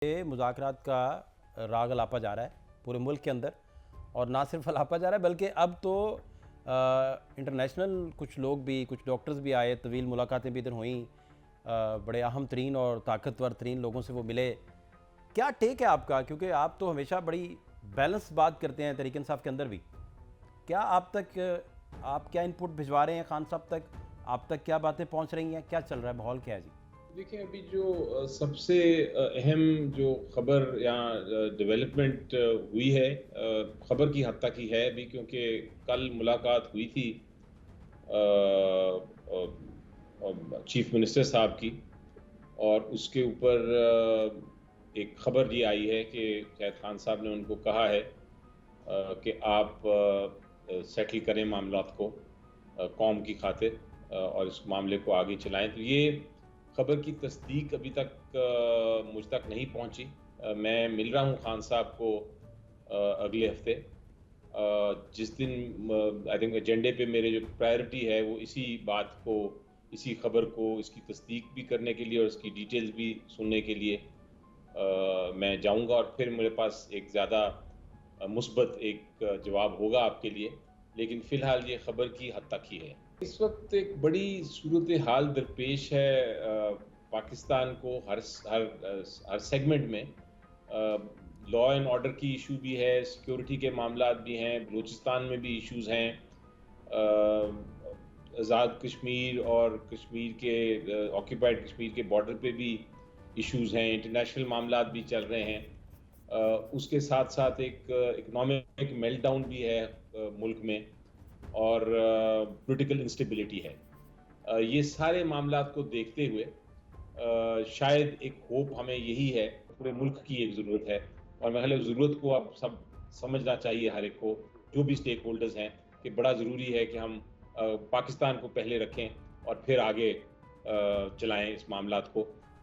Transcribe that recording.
یہ مذاکرات کا راگ الاپا جا رہا ہے پورے ملک کے اندر، اور نہ صرف الاپا جا رہا ہے بلکہ اب تو انٹرنیشنل کچھ لوگ بھی، کچھ ڈاکٹرز بھی آئے، طویل ملاقاتیں بھی ادھر ہوئیں، بڑے اہم ترین اور طاقتور ترین لوگوں سے وہ ملے۔ کیا ٹیک ہے آپ کا؟ کیونکہ آپ تو ہمیشہ بڑی بیلنس بات کرتے ہیں تحریک انصاف کے اندر بھی۔ کیا آپ کیا انپٹ بھجوا رہے ہیں خان صاحب تک؟ آپ تک کیا باتیں پہنچ رہی ہیں؟ کیا چل رہا ہے؟ ماحول کیا ہے جی؟ دیکھیں، ابھی جو سب سے اہم جو خبر یا ڈیولپمنٹ ہوئی ہے، خبر کی حد تک ہی ہے ابھی، کیونکہ کل ملاقات ہوئی تھی چیف منسٹر صاحب کی، اور اس کے اوپر ایک خبر یہ آئی ہے کہ قید خان صاحب نے ان کو کہا ہے کہ آپ سیٹل کریں معاملات کو قوم کی خاطر اور اس معاملے کو آگے چلائیں۔ تو یہ خبر کی تصدیق ابھی تک مجھ تک نہیں پہنچی۔ میں مل رہا ہوں خان صاحب کو اگلے ہفتے، جس دن آئی تھنک ایجنڈے پہ میرے جو پرائرٹی ہے وہ اسی بات کو، اسی خبر کو، اس کی تصدیق بھی کرنے کے لیے اور اس کی ڈیٹیلز بھی سننے کے لیے میں جاؤں گا، اور پھر میرے پاس ایک زیادہ مثبت ایک جواب ہوگا آپ کے لیے۔ لیکن فی الحال یہ خبر کی حد تک ہی ہے۔ اس وقت ایک بڑی صورتحال درپیش ہے پاکستان کو، ہر سیگمنٹ میں۔ لا اینڈ آرڈر کی ایشو بھی ہے، سیکیورٹی کے معاملات بھی ہیں، بلوچستان میں بھی ایشوز ہیں، آزاد کشمیر اور کشمیر کے آکیپائڈ کشمیر کے بارڈر پہ بھی ایشوز ہیں، انٹرنیشنل معاملات بھی چل رہے ہیں۔ اس کے ساتھ ساتھ ایک اکنامک میلٹ ڈاؤن بھی ہے ملک میں، اور پولیٹیکل انسٹیبلٹی ہے۔ یہ سارے معاملات کو دیکھتے ہوئے شاید ایک ہوپ ہمیں یہی ہے، پورے ملک کی ایک ضرورت ہے، اور میرے خیال ضرورت کو اب سب سمجھنا چاہیے ہر ایک کو، جو بھی اسٹیک ہولڈرز ہیں، کہ بڑا ضروری ہے کہ ہم پاکستان کو پہلے رکھیں اور پھر آگے چلائیں اس معاملات کو۔